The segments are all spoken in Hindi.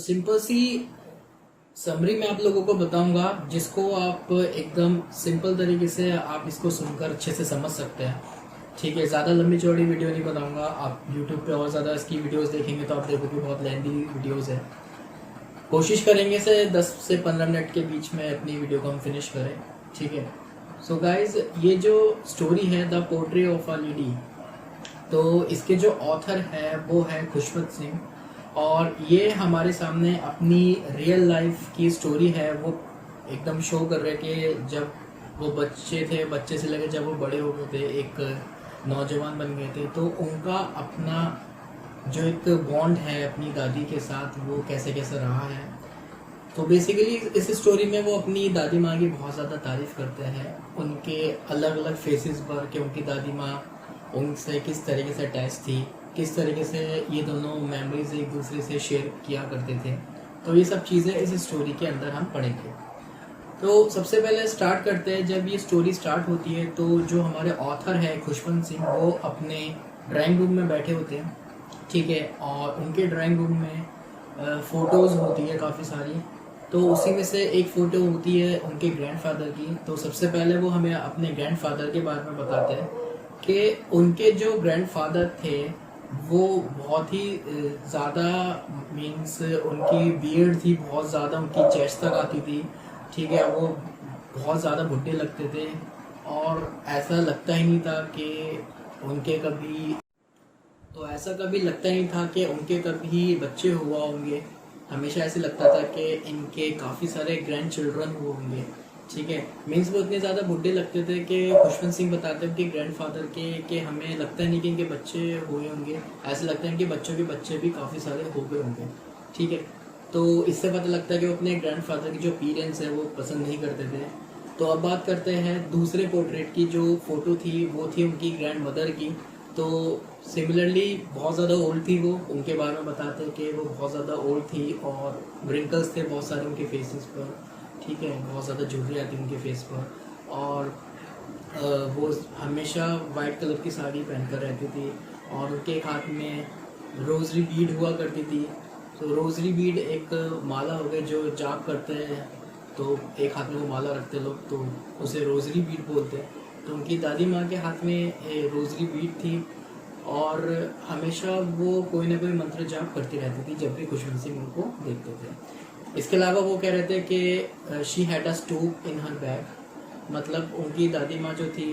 सिंपल सी समरी मैं आप लोगों को बताऊंगा जिसको आप एकदम सिंपल तरीके से आप इसको सुनकर अच्छे से समझ सकते हैं। ठीक है, ज़्यादा लंबी चौड़ी वीडियो नहीं बनाऊंगा। आप YouTube पे और ज़्यादा इसकी वीडियोस देखेंगे तो आप देखोगे बहुत लेंथी वीडियोस है। कोशिश करेंगे से 10 से 15 मिनट के बीच में अपनी वीडियो को हम फिनिश करें। ठीक है, सो गाइज ये जो स्टोरी है the portrait of a lady, तो इसके जो ऑथर है वो है खुशवंत सिंह, और ये हमारे सामने अपनी रियल लाइफ की स्टोरी है वो एकदम शो कर रहे कि जब वो बच्चे थे, बच्चे से लगे जब वो बड़े हो गए थे, एक नौजवान बन गए थे, तो उनका अपना जो एक बॉन्ड है अपनी दादी के साथ वो कैसे कैसे रहा है। तो बेसिकली इस स्टोरी में वो अपनी दादी माँ की बहुत ज़्यादा तारीफ़ करते हैं, उनके अलग अलग फेसेस पर कि उनकी दादी माँ उनसे किस तरीके से अटैच थी, किस तरीके से ये दोनों मेमोरीज एक दूसरे से शेयर किया करते थे। तो ये सब चीज़ें इस स्टोरी के अंदर हम पढ़ेंगे। तो सबसे पहले स्टार्ट करते हैं। जब ये स्टोरी स्टार्ट होती है तो जो हमारे ऑथर है खुशवंत सिंह वो अपने ड्राइंग रूम में बैठे होते हैं। ठीक है, और उनके ड्राइंग रूम में फ़ोटोज़ होती है काफ़ी सारी। तो उसी में से एक फ़ोटो होती है उनके ग्रैंडफादर की। तो सबसे पहले वो हमें अपने ग्रैंडफादर के बारे में बताते हैं कि उनके जो ग्रैंडफादर थे वो बहुत ही ज़्यादा मीन्स उनकी बियर्ड थी बहुत ज़्यादा, उनकी चेस्ट तक आती थी। ठीक है, वो बहुत ज़्यादा बुढ़े लगते थे और ऐसा लगता ही नहीं था कि उनके कभी ऐसा कभी लगता ही नहीं था कि उनके कभी बच्चे हुआ होंगे। हमेशा ऐसे लगता था कि इनके काफ़ी सारे ग्रैंड चिल्ड्रन हुए होंगे। ठीक है, मीन्स वो इतने ज़्यादा बुढ़े लगते थे कि खुशवंत सिंह बताते हैं कि ग्रैंडफादर के कि हमें लगता नहीं कि इनके बच्चे हुए होंगे, ऐसे लगता है कि बच्चों के बच्चे भी काफ़ी सारे हो गए होंगे। ठीक है, तो इससे पता लगता है कि वो अपने ग्रैंडफादर की जो अपीयरेंस है वो पसंद नहीं करते थे। तो अब बात करते हैं दूसरे पोर्ट्रेट की। जो फ़ोटो थी वो थी उनकी ग्रैंड मदर की। तो सिमिलरली बहुत ज़्यादा ओल्ड थी वो, उनके बारे में बताते हैं कि वो बहुत ज़्यादा ओल्ड थी और रिंकल्स थे बहुत सारे उनके फेसेस पर। ठीक है, बहुत ज़्यादा झुर्रियाँ थी उनके फेस पर, और वो हमेशा वाइट कलर की साड़ी पहनकर रहती थी और उनके एक हाथ में रोजरी बीड हुआ करती थी। तो रोजरी बीड एक माला हो गई जो जाप करते हैं, तो एक हाथ में वो माला रखते लोग, तो उसे रोजरी बीड बोलते हैं। तो उनकी दादी माँ के हाथ में रोजरी बीड थी और हमेशा वो कोई ना कोई मंत्र जाप करती रहती थी जब भी खुशवंत सिंह उनको देखते थे। इसके अलावा वो कह रहे थे कि she had a stoop in her bag, मतलब उनकी दादी माँ जो थी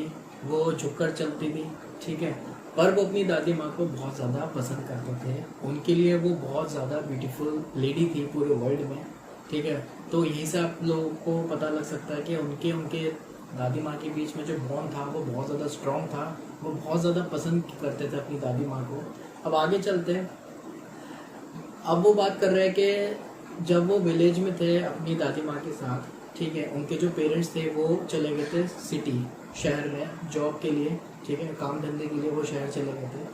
वो झुककर चलती थी। ठीक है, पर वो अपनी दादी माँ को बहुत ज़्यादा पसंद करते थे, उनके लिए वो बहुत ज़्यादा ब्यूटीफुल लेडी थी पूरे वर्ल्ड में। ठीक है, तो यहीं से आप लोगों को पता लग सकता है कि उनके दादी माँ के बीच में जो बॉन्ड था वो बहुत ज़्यादा स्ट्रॉन्ग था, वो बहुत ज़्यादा पसंद करते थे अपनी दादी माँ को। अब आगे चलते हैं। अब वो बात कर रहे हैं कि जब वो विलेज में थे अपनी दादी माँ के साथ, ठीक है, उनके जो पेरेंट्स थे वो चले गए थे सिटी, शहर में जॉब के लिए। ठीक है, काम धंधे के लिए वो शहर चले गए थे।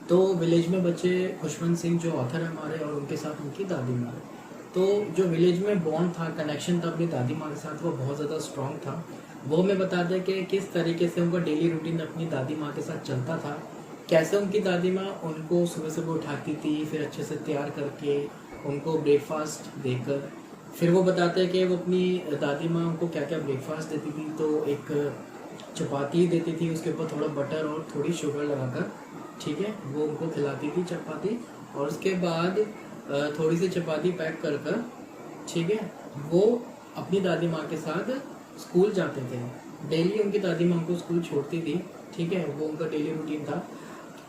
तो विलेज में बच्चे खुशवंत सिंह जो ऑथर है हमारे, और उनके साथ उनकी दादी माँ। तो जो विलेज में बॉन्ड था, कनेक्शन था अपनी दादी माँ के साथ, वो बहुत ज़्यादा स्ट्रॉन्ग था। वो हमें बताते हैं कि किस तरीके से उनका डेली रूटीन अपनी दादी माँ के साथ चलता था, कैसे उनकी दादी माँ उनको सुबह सुबह उठाती थी, फिर अच्छे से तैयार करके उनको ब्रेकफास्ट देकर, फिर वो बताते हैं कि वो अपनी दादी माँ उनको क्या क्या ब्रेकफास्ट देती थी। तो एक चपाती देती थी, उसके ऊपर थोड़ा बटर और थोड़ी शुगर लगाकर, ठीक है, वो उनको खिलाती थी चपाती। और उसके बाद थोड़ी सी चपाती पैक कर कर, ठीक है, वो अपनी दादी माँ के साथ स्कूल जाते थे। डेली उनकी दादी माँ उनको स्कूल छोड़ती थी। ठीक है, वो उनका डेली रूटीन था।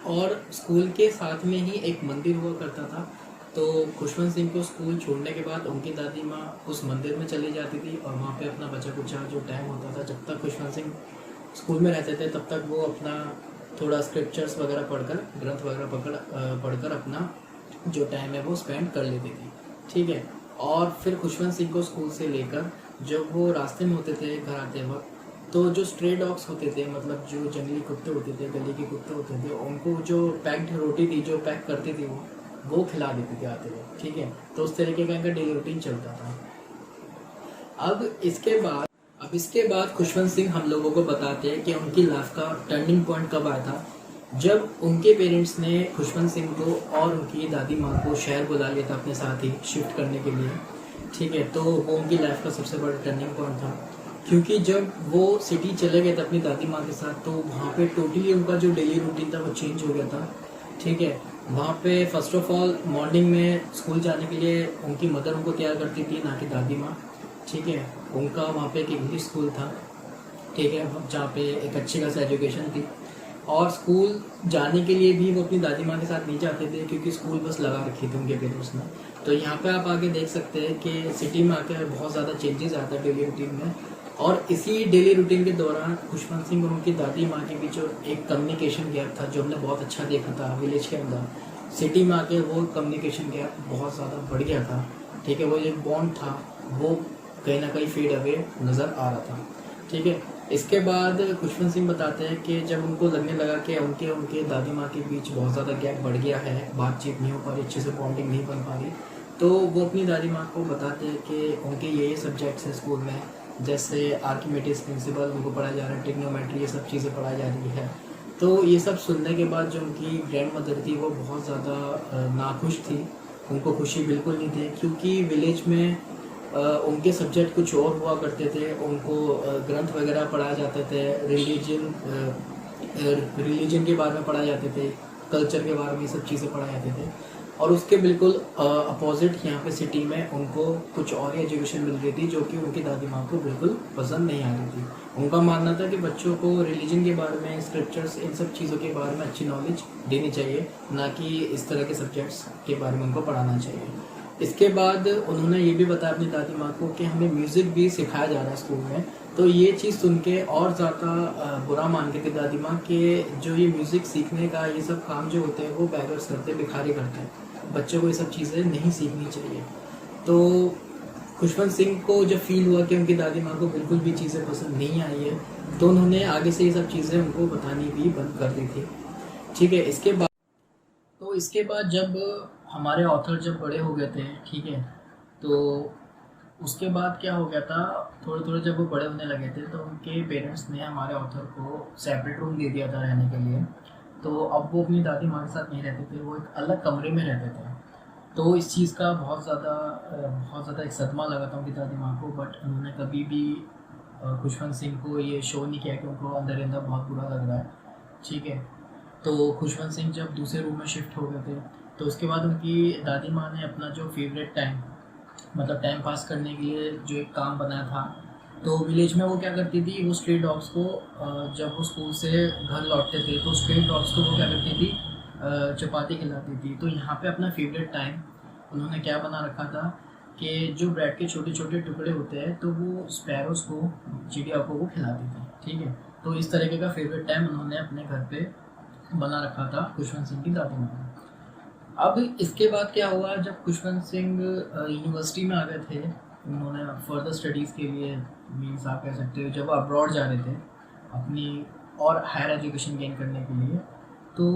और स्कूल के साथ में ही एक मंदिर हुआ करता था। तो खुशवंत सिंह को स्कूल छोड़ने के बाद उनकी दादी माँ उस मंदिर में चली जाती थी और वहाँ पे अपना बचा कुचा जो टाइम होता था, जब तक खुशवंत सिंह स्कूल में रहते थे तब तक वो अपना थोड़ा स्क्रिप्चर्स वगैरह पढ़कर, ग्रंथ वगैरह पढ़कर अपना जो टाइम है वो स्पेंड कर लेती थी। ठीक है, और फिर खुशवंत सिंह को स्कूल से लेकर जब वो रास्ते में होते थे घर आते वक्त, तो जो स्ट्रे डॉग्स होते थे, मतलब जो जंगली कुत्ते होते थे, गली के कुत्ते होते थे, उनको जो पैक्ड रोटी थी जो पैक करती थी वो खिला देती थी आते हुए। ठीक है, तो उस तरीके का इनका डेली रूटीन चलता था। अब इसके बाद खुशवंत सिंह हम लोगों को बताते हैं कि उनकी लाइफ का टर्निंग पॉइंट कब आया था। जब उनके पेरेंट्स ने खुशवंत सिंह को और उनकी दादी माँ को शहर बुला लिया था अपने साथ ही शिफ्ट करने के लिए, ठीक है, तो वो उनकी लाइफ का सबसे बड़ा टर्निंग पॉइंट था। क्योंकि जब वो सिटी चले गए थे अपनी दादी माँ के साथ, तो वहाँ पे टोटली उनका जो डेली रूटीन था वो चेंज हो गया था, ठीक है। वहाँ पे फर्स्ट ऑफ ऑल मॉर्निंग में स्कूल जाने के लिए उनकी मदर उनको तैयार करती थी, ना कि दादी माँ, ठीक है। उनका वहाँ पे एक इंग्लिश स्कूल था, ठीक है, जहाँ पे एक अच्छी खासी एजुकेशन थी। और स्कूल जाने के लिए भी वो अपनी दादी माँ के साथ नहीं जाते थे, क्योंकि स्कूल बस लगा रखी थी उनके पेरेंट्स ने। तो यहाँ पे आप आगे देख सकते हैं कि सिटी में आकर बहुत ज़्यादा चेंजेस आता है डेली रूटीन में। और इसी डेली रूटीन के दौरान खुशवंत सिंह और उनकी दादी माँ के बीच एक कम्युनिकेशन गैप था, जो हमने बहुत अच्छा देखा था विलेज के अंदर। सिटी में आके वो कम्युनिकेशन गैप बहुत ज़्यादा बढ़ गया था, ठीक है। वो जो बॉन्ड था वो कहीं ना कहीं फेड अवे नज़र आ रहा था, ठीक है। इसके बाद खुशवंत सिंह बताते हैं कि जब उनको लगने लगा कि उनके उनके दादी माँ के बीच बहुत ज़्यादा गैप बढ़ गया है, बातचीत नहीं हो पा रही, अच्छे से बॉन्डिंग नहीं बन पा रही, तो वो अपनी दादी माँ को बताते हैं कि उनके ये सब्जेक्ट्स हैं स्कूल में, जैसे आर्किमिडीज प्रिंसिपल उनको पढ़ाया जा रहा है, ट्रिग्नोमेट्री, ये सब चीज़ें पढ़ाई जा रही है। तो ये सब सुनने के बाद जो उनकी ग्रैंड मदर थी वो बहुत ज़्यादा नाखुश थी, उनको खुशी बिल्कुल नहीं थी, क्योंकि विलेज में उनके सब्जेक्ट कुछ और हुआ करते थे। उनको ग्रंथ वगैरह पढ़ाए जाते थे, रिलीजन के बारे में पढ़ाए जाते थे, कल्चर के बारे में ये सब चीज़ें पढ़ाए जाते थे। और उसके बिल्कुल अपोजिट यहाँ पे सिटी में उनको कुछ और ही एजुकेशन मिल रही थी, जो कि उनकी दादी माँ को बिल्कुल पसंद नहीं आ रही थी। उनका मानना था कि बच्चों को रिलीजन के बारे में, स्क्रिप्चर्स, इन सब चीज़ों के बारे में अच्छी नॉलेज देनी चाहिए, ना कि इस तरह के सब्जेक्ट्स के बारे में उनको पढ़ाना चाहिए। इसके बाद उन्होंने ये भी बताया अपनी दादी माँ को कि हमें म्यूज़िक भी सिखाया जा रहा है स्कूल में। तो ये चीज़ सुन के और ज़्यादा बुरा मान के थी दादी माँ कि जो ये म्यूज़िक सीखने का ये सब काम जो होते हैं वो बैगर्स करते हैं, भिखारी करते हैं, बच्चों को ये सब चीज़ें नहीं सीखनी चाहिए। तो खुशवंत सिंह को जब फील हुआ कि उनकी दादी माँ को बिल्कुल भी चीज़ें पसंद नहीं आई है, तो उन्होंने आगे से ये सब चीज़ें उनको बतानी भी बंद कर दी थी, ठीक है। इसके बाद जब हमारे ऑथर जब बड़े हो गए थे, ठीक है, तो उसके बाद क्या हो गया था, थोड़े थोड़े जब वो बड़े होने लगे थे तो उनके पेरेंट्स ने हमारे ऑथर को सेपरेट रूम दे दिया था रहने के लिए। तो अब वो अपनी दादी माँ के साथ नहीं रहते थे, वो एक अलग कमरे में रहते थे। तो इस चीज़ का बहुत ज़्यादा एक सदमा लगा था उनकी दादी माँ को, बट उन्होंने कभी भी खुशवंत सिंह को ये शो नहीं किया कि उनको अंदर अंदर बहुत बुरा लग रहा है, ठीक है। तो खुशवंत सिंह जब दूसरे रूम में शिफ्ट हो गए थे, तो उसके बाद उनकी दादी माँ ने अपना जो फेवरेट टाइम, मतलब टाइम पास करने के लिए जो एक काम बनाया था, तो विलेज में वो क्या करती थी, वो स्ट्रे डॉग्स को जब वो स्कूल से घर लौटते थे तो स्ट्रे डॉग्स को वो क्या करती थी, चपाती खिलाती थी। तो यहाँ पे अपना फेवरेट टाइम उन्होंने क्या बना रखा था कि जो ब्रेड के छोटे छोटे टुकड़े होते हैं तो वो स्पैरोज को, चिड़िया को वो खिलाती थी, ठीक है। तो इस तरीके का फेवरेट टाइम उन्होंने अपने घर पे बना रखा था खुशवंत सिंह की दादी माँ ने। अब इसके बाद क्या हुआ, जब खुशवंत सिंह यूनिवर्सिटी में आ गए थे, उन्होंने फर्दर स्टडीज़ के लिए, मीन्स आप कह सकते हो जब अब्रॉड जा रहे थे अपनी और हायर एजुकेशन गेन करने के लिए, तो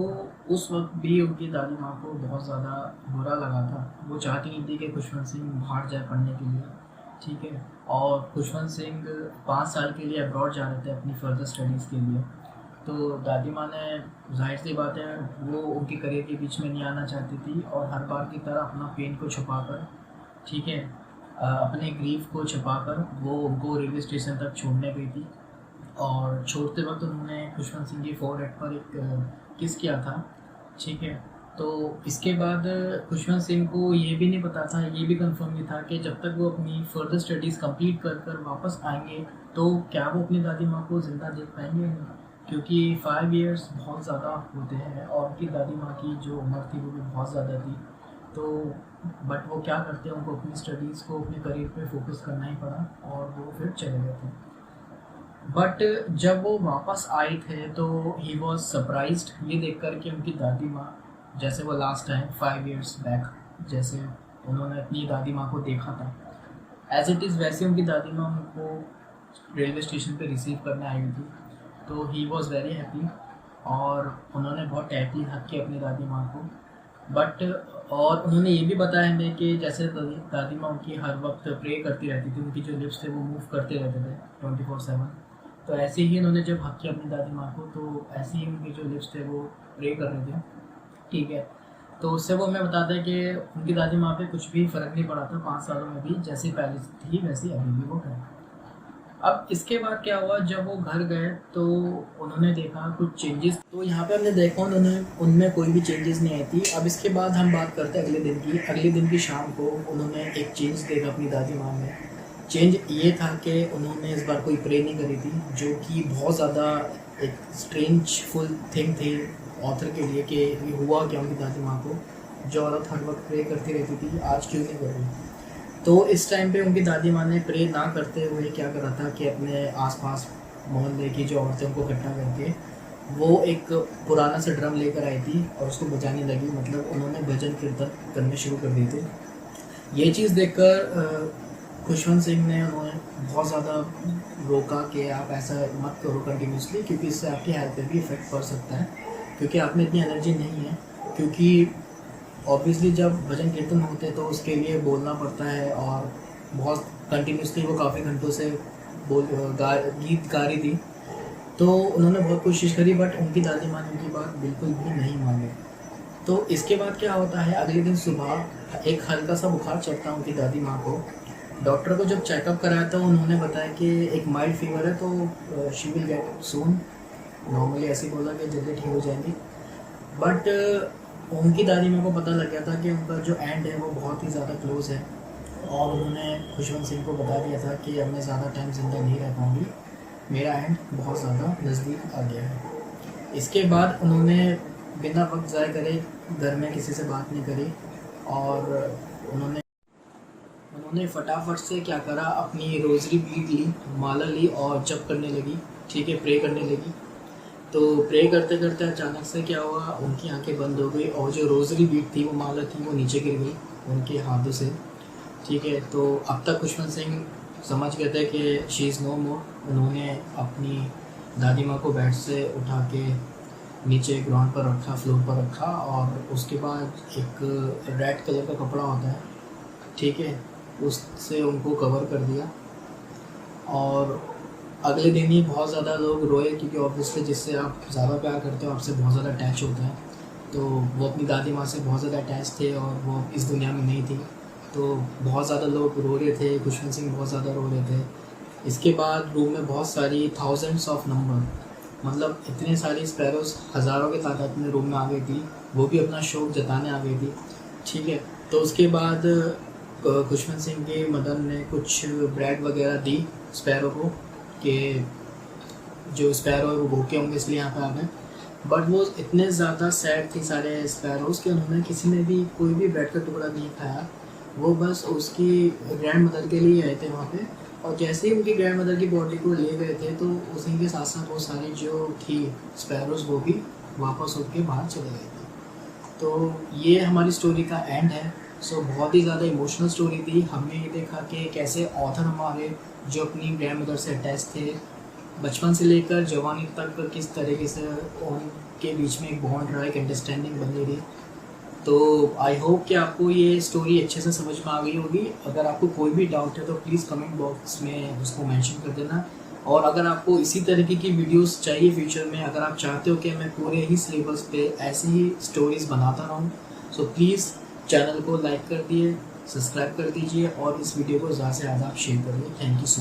उस वक्त भी उनकी दादी माँ को बहुत ज़्यादा बुरा लगा था। वो चाहती नहीं थी कि खुशवंत सिंह बाहर जाए पढ़ने के लिए, ठीक है। और खुशवंत सिंह 5 साल के लिए अब्रॉड जा रहे थे अपनी फर्दर स्टडीज़ के लिए। तो दादी माँ ने, जाहिर सी बात है, वो उनके करियर के बीच में नहीं आना चाहती थी, और हर बार की तरह अपना पेन को छुपाकर, ठीक है, अपने ग्रीफ को छुपाकर वो उनको रेलवे स्टेशन तक छोड़ने गई थी। और छोड़ते वक्त उन्होंने खुशवंत सिंह की फोरहेड पर एक किस किया था, ठीक है। तो इसके बाद खुशवंत सिंह को ये भी नहीं पता था, ये भी कंफर्म नहीं था कि जब तक वो अपनी फर्दर स्टडीज़ कंप्लीट कर कर वापस आएंगे तो क्या वो अपनी दादी माँ को ज़िंदा देख पाएंगे, क्योंकि 5 इयर्स बहुत ज़्यादा होते हैं और उनकी दादी माँ की जो उम्र थी वो भी बहुत ज़्यादा थी। तो बट वो क्या करते हैं, उनको अपनी स्टडीज़ को, अपने करियर पे फोकस करना ही पड़ा और वो फिर चले गए थे। बट जब वो वापस आए थे तो ही वॉज सरप्राइज्ड ये देख कर कि उनकी दादी माँ, जैसे वो लास्ट टाइम 5 इयर्स बैक जैसे उन्होंने अपनी दादी माँ को देखा था, एज इट इज़ वैसे उनकी दादी माँ उनको रेलवे स्टेशन पे रिसीव करने आई हुई थी। तो ही वॉज़ वेरी हैप्पी और उन्होंने बहुत टैपली हक किया अपनी दादी माँ को। बट और उन्होंने ये भी बताया हमें कि जैसे दादी माँ उनकी हर वक्त प्रे करती रहती थी, उनकी जो लिप्स थे वो मूव करते रहते थे 24/7। तो ऐसे ही इन्होंने जब हक किया अपनी दादी माँ को, तो ऐसे ही उनके जो लिप्स थे वो प्रे कर रहे थे, ठीक है। तो उससे वो हमें बताता है कि उनकी दादी माँ पे कुछ भी फ़र्क नहीं पड़ा था 5 सालों में भी, जैसे पहले थी वैसे अभी भी वो है। अब इसके बाद क्या हुआ, जब वो घर गए तो उन्होंने देखा कुछ चेंजेस, तो यहाँ पे हमने देखा उन्होंने उनमें कोई भी चेंजेस नहीं आई थी। अब इसके बाद हम बात करते हैं अगले दिन की शाम को उन्होंने एक चेंज देखा अपनी दादी माँ में। चेंज ये था कि उन्होंने इस बार कोई प्रे नहीं करी थी, जो कि बहुत ज़्यादा एक स्ट्रेंजफुल थिंग थी ऑथर के लिए कि ये हुआ क्या उनकी दादी माँ को, जो औरत हर वक्त प्रे करती रहती थी आज क्यों नहीं कर रही। तो इस टाइम पे उनकी दादी माँ ने प्रे ना करते हुए क्या करा था कि अपने आसपास मोहल्ले की जो औरतें उनको इकट्ठा करके वो एक पुराना सा ड्रम लेकर आई थी और उसको बजाने लगी, मतलब उन्होंने भजन कीर्तन करने शुरू कर दिए थे। ये चीज़ देखकर खुशवंत सिंह ने उन्हें बहुत ज़्यादा रोका कि आप ऐसा मत करो कंटिन्यूसली, क्योंकि इससे आपकी हेल्थ पे भी इफ़ेक्ट पड़ सकता है, क्योंकि आप में इतनी एनर्जी नहीं है। क्योंकि ऑब्वियसली जब भजन कीर्तन होते हैं तो उसके लिए बोलना पड़ता है, और बहुत कंटिन्यूसली वो काफ़ी घंटों से गीत गा रही थी। तो उन्होंने बहुत कोशिश करी, बट उनकी दादी माँ ने उनकी बात बिल्कुल भी नहीं मानी। तो इसके बाद क्या होता है, अगले दिन सुबह एक हल्का सा बुखार चढ़ता है उनकी दादी माँ को। डॉक्टर को जब चेकअप कराया तो उन्होंने बताया कि एक माइल्ड फीवर है, तो she will get soon, normally ऐसे बोला कि जल्दी ठीक हो जाएंगी। बट उनकी दादी माँ को पता लग गया था कि उनका जो एंड है वो बहुत ही ज़्यादा क्लोज है, और उन्होंने खुशवंत सिंह को बता दिया था कि अब मैं ज़्यादा टाइम जिंदा नहीं रह पाऊँगी, मेरा एंड बहुत ज़्यादा नज़दीक आ गया है। इसके बाद उन्होंने बिना वक्त ज़ाय करे घर में किसी से बात नहीं करी, और उन्होंने फटाफट से क्या करा, अपनी रोज़री बीट ली, माला ली और जप करने लगी, ठीक है, प्रे करने लगी। तो प्रे करते करते अचानक से क्या हुआ, उनकी आंखें बंद हो गई और जो रोज़री बीट थी, वो माला थी, वो नीचे गिर गई उनके हाथों से, ठीक है। तो अब तक खुशवंत सिंह समझ गए थे कि शी इज़ नो मोर। उन्होंने अपनी दादी माँ को बेड से उठा के नीचे ग्राउंड पर रखा, फ्लोर पर रखा, और उसके बाद एक रेड कलर का कपड़ा होता है, ठीक है, उससे उनको कवर कर दिया। और अगले दिन ही बहुत ज़्यादा लोग रोए, क्योंकि ऑब्वियसली जिससे आप ज़्यादा प्यार करते हो आपसे बहुत ज़्यादा अटैच होते हैं। तो वो अपनी दादी माँ से बहुत ज़्यादा अटैच थे और वो इस दुनिया में नहीं थी, तो बहुत ज़्यादा लोग रो रहे थे, खुशवंत सिंह बहुत ज़्यादा रो रहे थे। इसके बाद रूम में बहुत सारी थाउजेंड्स ऑफ नंबर, मतलब इतने सारी स्पैरोज हज़ारों की तादाद में रूम में आ गई थी, वो भी अपना शौक जताने आ गई थी, ठीक है। तो उसके बाद खुशवंत सिंह के मदर ने कुछ ब्रेड वगैरह दी स्पैरो को, कि जो स्पैरो है वो भूखे होंगे इसलिए यहाँ पे आ गए। बट वो इतने ज़्यादा सैड थी सारे स्पैरोज के, उन्होंने किसी ने भी कोई भी ब्रेड का टुकड़ा नहीं खाया, वो बस उसकी ग्रैंड मदर के लिए आए थे वहाँ पे। और जैसे ही उनकी ग्रैंड मदर की बॉडी को ले गए थे, तो उसी के साथ साथ वो सारी जो थी स्पैरोज वो भी वापस उठ के बाहर चले गए थे। तो ये हमारी स्टोरी का एंड है। सो बहुत ही ज़्यादा इमोशनल स्टोरी थी। हमने ये देखा कि कैसे ऑथर हमारे जो अपनी ग्रैंड मदर से अटैच थे, बचपन से लेकर जवानी तक किस तरीके से उनके बीच में एक बॉन्ड रहा, एक अंडरस्टैंडिंग बनी रही। तो आई होप कि आपको ये स्टोरी अच्छे से समझ में आ गई होगी। अगर आपको कोई भी डाउट है तो प्लीज़ कमेंट बॉक्स में उसको मेंशन कर देना। और अगर आपको इसी तरीके की वीडियोस चाहिए फ्यूचर में, अगर आप चाहते हो कि मैं पूरे ही सिलेबस पे ऐसी ही स्टोरीज़ बनाता रहूँ, सो प्लीज़ चैनल को लाइक कर दिए, सब्सक्राइब कर दीजिए और इस वीडियो को ज़्यादा से ज़्यादा आप शेयर करिए। Thank you so much.